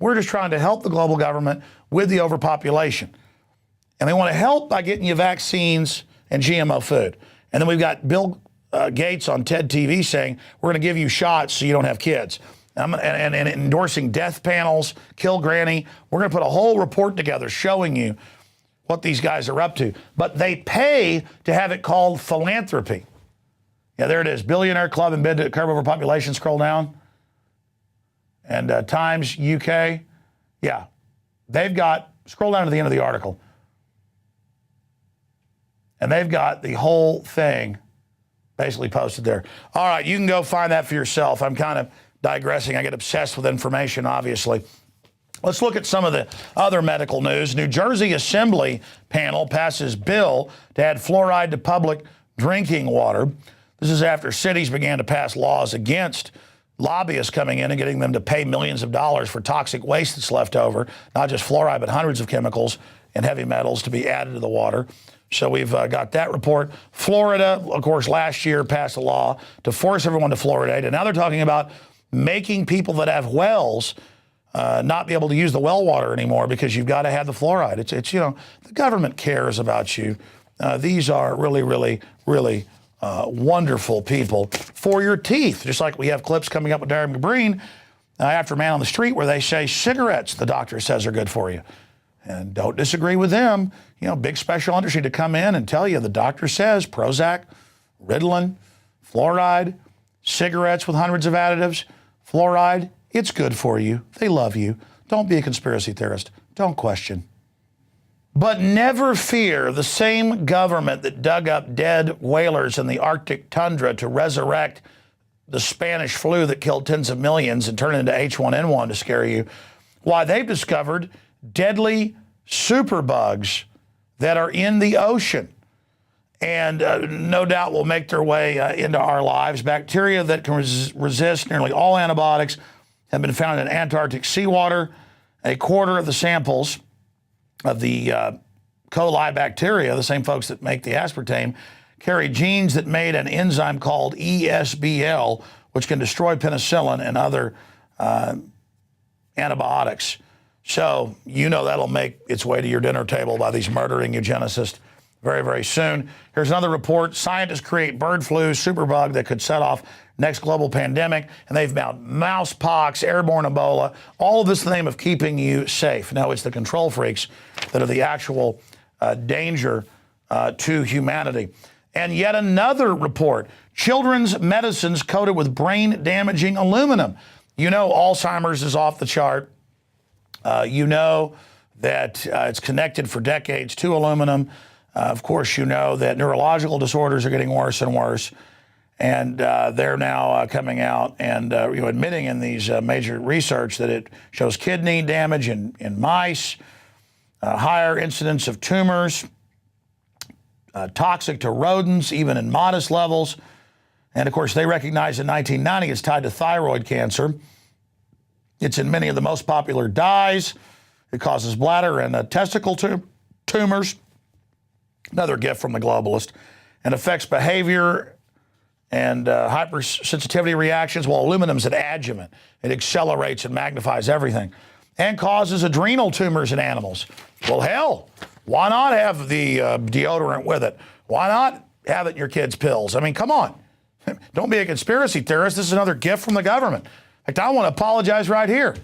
We're just trying to help the global government with the overpopulation. And they want to help by getting you vaccines and GMO food. And then we've got Bill Gates on TED TV saying, we're going to give you shots so you don't have kids. And endorsing death panels, kill granny. We're going to put a whole report together showing you what these guys are up to. But they pay to have it called philanthropy. Yeah, there it is. Billionaire Club and bid to curb overpopulation. Scroll down. And Times UK. Yeah, they've got, scroll down to the end of the article. And they've got the whole thing basically posted there. All right, you can go find that for yourself. I'm kind of digressing. I get obsessed with information, obviously. Let's look at some of the other medical news. New Jersey Assembly panel passes bill to add fluoride to public drinking water. This is after cities began to pass laws against lobbyists coming in and getting them to pay millions of dollars for toxic waste that's left over, not just fluoride, but hundreds of chemicals and heavy metals to be added to the water. So we've got that report. Florida, of course, last year passed a law to force everyone to fluoridate. And now they're talking about making people that have wells not be able to use the well water anymore because you've got to have the fluoride. It's you know, the government cares about you. These are really wonderful people for your teeth. Just like we have clips coming up with Darren McBreen after Man on the Street where they say cigarettes, the doctor says, are good for you. And don't disagree with them. You know, big special industry to come in and tell you the doctor says Prozac, Ritalin, fluoride, cigarettes with hundreds of additives, fluoride, it's good for you. They love you. Don't be a conspiracy theorist. Don't question. But never fear, the same government that dug up dead whalers in the Arctic tundra to resurrect the Spanish flu that killed tens of millions and turned it into H1N1 to scare you, why they've discovered deadly superbugs that are in the ocean and no doubt will make their way into our lives. Bacteria that can resist nearly all antibiotics have been found in Antarctic seawater. A quarter of the samples of the coli bacteria, the same folks that make the aspartame, carry genes that made an enzyme called ESBL, which can destroy penicillin and other antibiotics. So you know that'll make its way to your dinner table by these murdering eugenicists very soon. Here's another report. Scientists create bird flu superbug that could set off next global pandemic, and they've found mouse pox, airborne Ebola, all of this in the name of keeping you safe. No, it's the control freaks that are the actual danger to humanity. And yet another report, children's medicines coated with brain-damaging aluminum. You know Alzheimer's is off the chart. You know that it's connected for decades to aluminum. Of course, you know that neurological disorders are getting worse and worse. And they're now coming out and admitting in these major research that it shows kidney damage in mice, higher incidence of tumors, toxic to rodents, even in modest levels. And of course, they recognized in 1990 it's tied to thyroid cancer. It's in many of the most popular dyes. It causes bladder and testicle tumors. Another gift from the globalist. And affects behavior and hypersensitivity reactions, while aluminum's an adjuvant. It accelerates and magnifies everything. And causes adrenal tumors in animals. Well, hell, why not have the deodorant with it? Why not have it in your kids' pills? I mean, come on. Don't be a conspiracy theorist. This is another gift from the government. In fact, I want to apologize right here.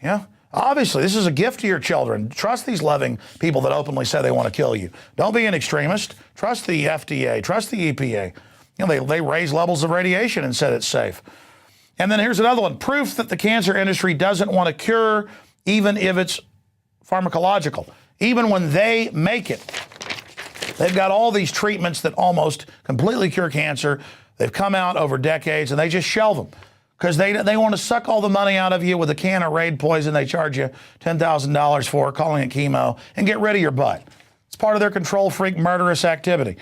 Yeah, obviously, this is a gift to your children. Trust these loving people that openly say they want to kill you. Don't be an extremist. Trust the FDA. Trust the EPA. You know, they raise levels of radiation and said it's safe. And then here's another one. Proof that the cancer industry doesn't want to cure, even if it's pharmacological. Even when they make it. They've got all these treatments that almost completely cure cancer. They've come out over decades, and they just shelve them. Because they want to suck all the money out of you with a can of Raid poison they charge you $10,000 for, calling it chemo, and get rid of your butt. It's part of their control freak murderous activity.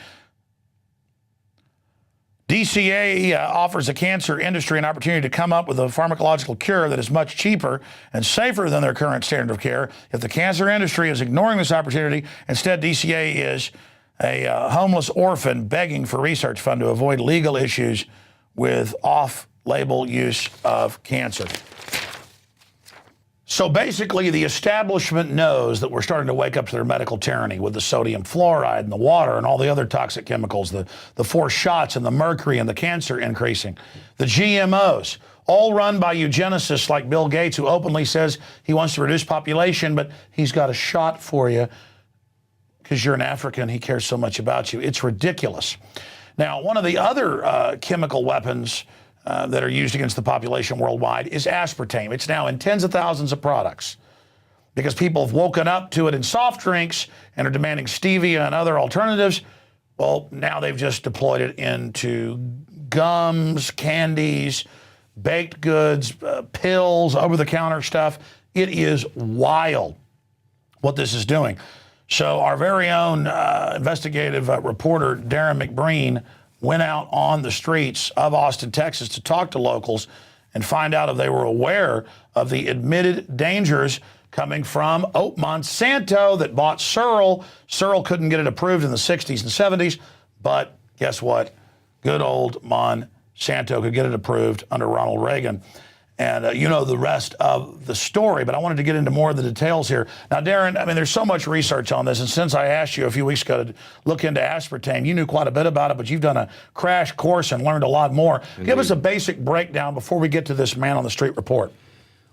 DCA offers the cancer industry an opportunity to come up with a pharmacological cure that is much cheaper and safer than their current standard of care. If the cancer industry is ignoring this opportunity, instead DCA is a homeless orphan begging for research fund to avoid legal issues with off-label use of cancer. So basically, the establishment knows that we're starting to wake up to their medical tyranny with the sodium fluoride and the water and all the other toxic chemicals, the forced shots and the mercury and the cancer increasing, the GMOs, all run by eugenicists like Bill Gates, who openly says he wants to reduce population, but he's got a shot for you because you're an African. He cares so much about you. It's ridiculous. Now, one of the other chemical weapons that are used against the population worldwide is aspartame. It's now in tens of thousands of products because people have woken up to it in soft drinks and are demanding stevia and other alternatives. Well, now they've just deployed it into gums, candies, baked goods, pills, over-the-counter stuff. It is wild what this is doing. So our very own investigative reporter, Darren McBreen, went out on the streets of Austin, Texas to talk to locals and find out if they were aware of the admitted dangers coming from Monsanto that bought Searle. Searle couldn't get it approved in the 60s and 70s, but guess what? Good old Monsanto could get it approved under Ronald Reagan. And you know the rest of the story, but I wanted to get into more of the details here. Now, Darren, I mean, there's so much research on this, and since I asked you a few weeks ago to look into aspartame, you knew quite a bit about it, but you've done a crash course and learned a lot more. Indeed. Give us a basic breakdown before we get to this man on the street report.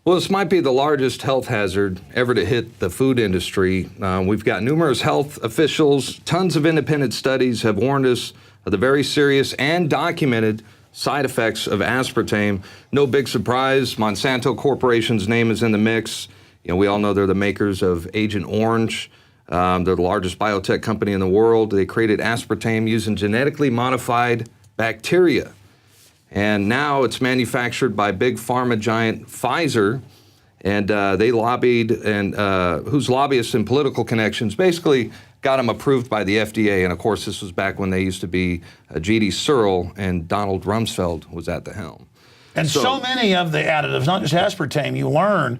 Well, this might be the largest health hazard ever to hit the food industry. We've got numerous health officials, tons of independent studies have warned us of the very serious and documented side effects of aspartame. No big surprise, Monsanto Corporation's name is in the mix. You know, we all know they're the makers of Agent Orange. They're the largest biotech company in the world. They created aspartame using genetically modified bacteria. And now it's manufactured by big pharma giant Pfizer. And they lobbied, and whose lobbyists and political connections basically got them approved by the FDA. And of course, this was back when they used to be G.D. Searle and Donald Rumsfeld was at the helm. And so many of the additives, not just aspartame, you learn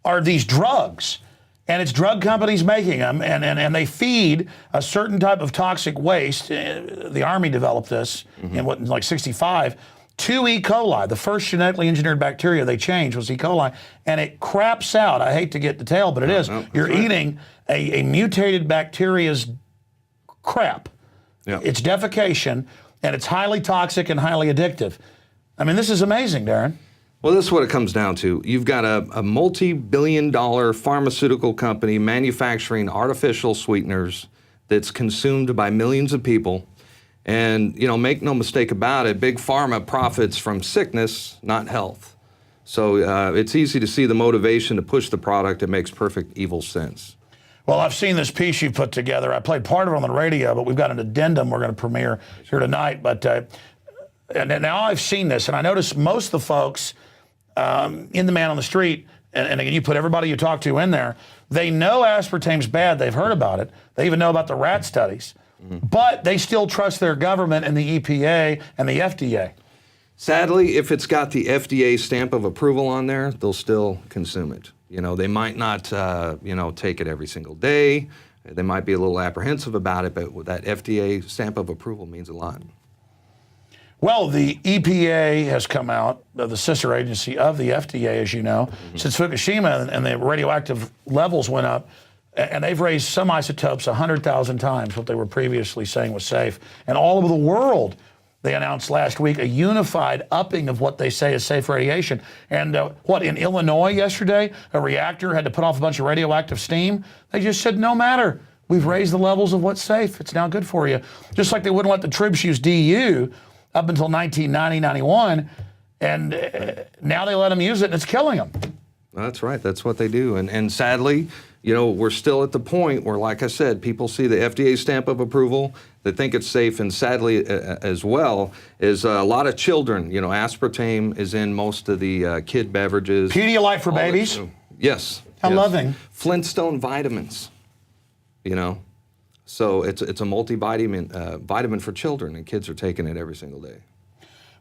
are these drugs. And it's drug companies making them, and they feed a certain type of toxic waste. The Army developed this in like 65, to E. coli. The first genetically engineered bacteria they changed was E. coli, and it craps out. I hate to get detailed, but it is. You're eating a mutated bacteria's crap. Yeah. It's defecation, and it's highly toxic and highly addictive. I mean, this is amazing, Darren. Well, this is what it comes down to. You've got a multi-billion-dollar pharmaceutical company manufacturing artificial sweeteners that's consumed by millions of people. And, you know, make no mistake about it, Big Pharma profits from sickness, not health. So it's easy to see the motivation to push the product. It makes perfect evil sense. Well, I've seen this piece you put together. I played part of it on the radio, but we've got an addendum we're going to premiere here tonight. But and now I've seen this, and I noticed most of the folks in the man on the street, and again, you put everybody you talk to in there, they know aspartame's bad. They've heard about it. They even know about the rat studies. But they still trust their government and the EPA and the FDA. Sadly, if it's got the FDA stamp of approval on there, they'll still consume it. You know, they might not, take it every single day. They might be a little apprehensive about it, but that FDA stamp of approval means a lot. Well, the EPA has come out, the sister agency of the FDA, as you know, since Fukushima and the radioactive levels went up, and they've raised some isotopes 100,000 times what they were previously saying was safe. And all over the world, they announced last week a unified upping of what they say is safe radiation. And in Illinois yesterday, a reactor had to put off a bunch of radioactive steam. They just said, no matter. We've raised the levels of what's safe. It's now good for you. Just like they wouldn't let the troops use DU up until 1990, 91. And now they let them use it, and it's killing them. That's right. That's what they do. And sadly, you know, we're still at the point where, like I said, people see the FDA stamp of approval, they think it's safe, and sadly as well is a lot of children. You know, aspartame is in most of the kid beverages. Pedialyte for babies? Yes. How loving. Flintstone vitamins, you know. So it's a multivitamin vitamin for children, and kids are taking it every single day.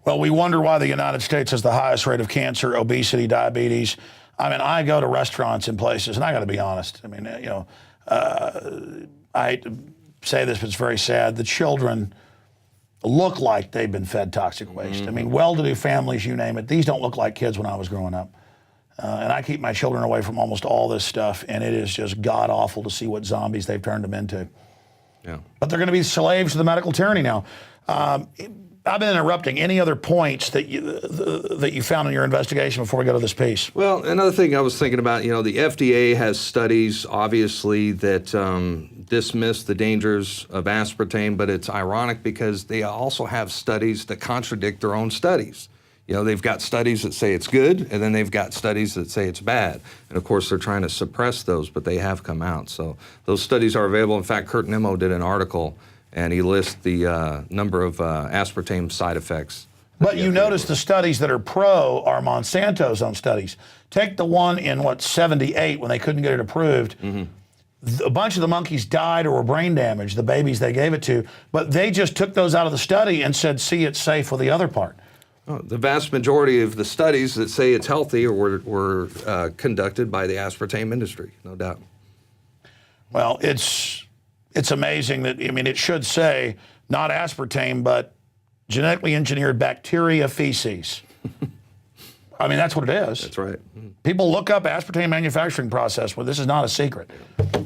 Well, we wonder why the United States has the highest rate of cancer, obesity, diabetes. I mean, I go to restaurants and places, and I got to be honest. I mean, you know, I hate to say this, but it's very sad. The children look like they've been fed toxic waste. I mean, well-to-do families, you name it. These don't look like kids when I was growing up. And I keep my children away from almost all this stuff, and it is just god-awful to see what zombies they've turned them into. Yeah. But they're going to be slaves to the medical tyranny now. I've been interrupting. Any other points that you found in your investigation before we go to this piece? Well, another thing I was thinking about, you know, the FDA has studies, obviously, that dismiss the dangers of aspartame, but it's ironic because they also have studies that contradict their own studies. You know, they've got studies that say it's good, and then they've got studies that say it's bad. And of course, they're trying to suppress those, but they have come out. So those studies are available. In fact, Kurt Nimmo did an article, and he lists the number of aspartame side effects. But you notice the studies that are pro are Monsanto's own studies. Take the one in, 78 when they couldn't get it approved. A bunch of the monkeys died or were brain damaged, the babies they gave it to, but they just took those out of the study and said, see, it's safe with the other part. Oh, the vast majority of the studies that say it's healthy were conducted by the aspartame industry, no doubt. Well, it's amazing that, I mean, it should say not aspartame, but genetically engineered bacteria feces. I mean, that's what it is. That's right. People look up aspartame manufacturing process. Well, this is not a secret.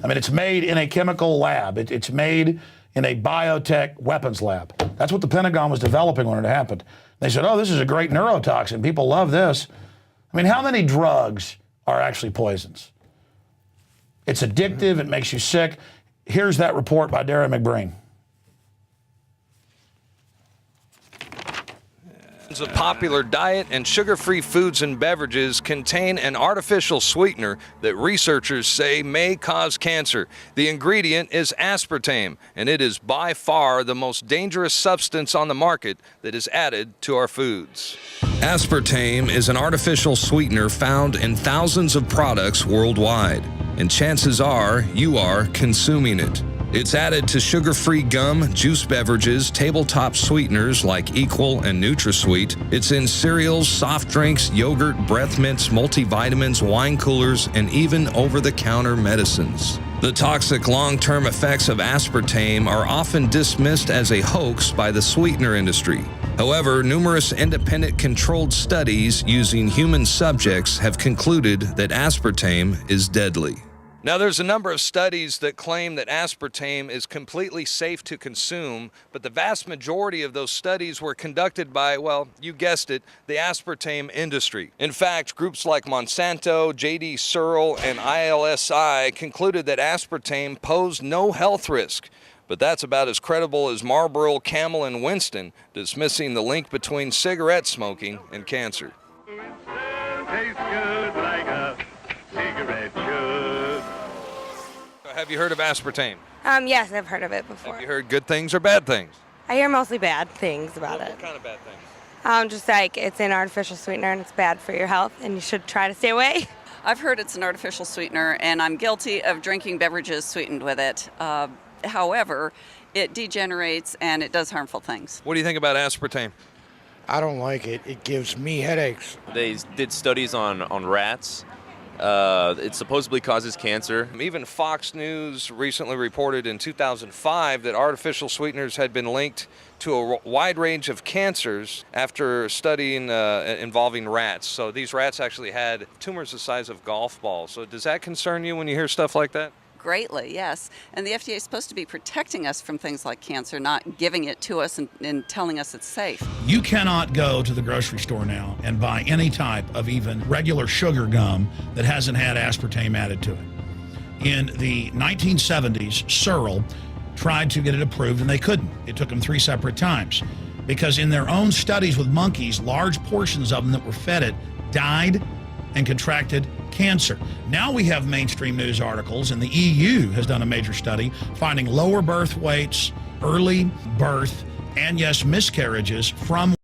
I mean, it's made in a chemical lab. It's made in a biotech weapons lab. That's what the Pentagon was developing when it happened. They said, oh, this is a great neurotoxin. People love this. I mean, how many drugs are actually poisons? It's addictive. It makes you sick. Here's that report by Darren McBreen. Of popular diet and sugar-free foods and beverages contain an artificial sweetener that researchers say may cause cancer. The ingredient is aspartame, and it is by far the most dangerous substance on the market that is added to our foods. Aspartame is an artificial sweetener found in thousands of products worldwide, and chances are you are consuming it. It's added to sugar-free gum, juice beverages, tabletop sweeteners like Equal and NutraSweet. It's in cereals, soft drinks, yogurt, breath mints, multivitamins, wine coolers, and even over-the-counter medicines. The toxic long-term effects of aspartame are often dismissed as a hoax by the sweetener industry. However, numerous independent controlled studies using human subjects have concluded that aspartame is deadly. Now, there's a number of studies that claim that aspartame is completely safe to consume, but the vast majority of those studies were conducted by, well, you guessed it, the aspartame industry. In fact, groups like Monsanto, J.D. Searle, and ILSI concluded that aspartame posed no health risk. But that's about as credible as Marlboro, Camel, and Winston, dismissing the link between cigarette smoking and cancer. Tastes good like a cigarette should. Have you heard of aspartame? Yes, I've heard of it before. Have you heard good things or bad things? I hear mostly bad things about it. What kind of bad things? Just like it's an artificial sweetener and it's bad for your health and you should try to stay away. I've heard it's an artificial sweetener and I'm guilty of drinking beverages sweetened with it. However, it degenerates and it does harmful things. What do you think about aspartame? I don't like it. It gives me headaches. They did studies on rats. It supposedly causes cancer. Even Fox News recently reported in 2005 that artificial sweeteners had been linked to a wide range of cancers after studying involving rats. So these rats actually had tumors the size of golf balls. So does that concern you when you hear stuff like that? Greatly, yes. And the FDA is supposed to be protecting us from things like cancer, not giving it to us and telling us it's safe. You cannot go to the grocery store now and buy any type of even regular sugar gum that hasn't had aspartame added to it. In the 1970s, Searle tried to get it approved and they couldn't. It took them 3 separate times because in their own studies with monkeys, large portions of them that were fed it died and contracted cancer. Now we have mainstream news articles, and the EU has done a major study finding lower birth weights, early birth, and yes, miscarriages from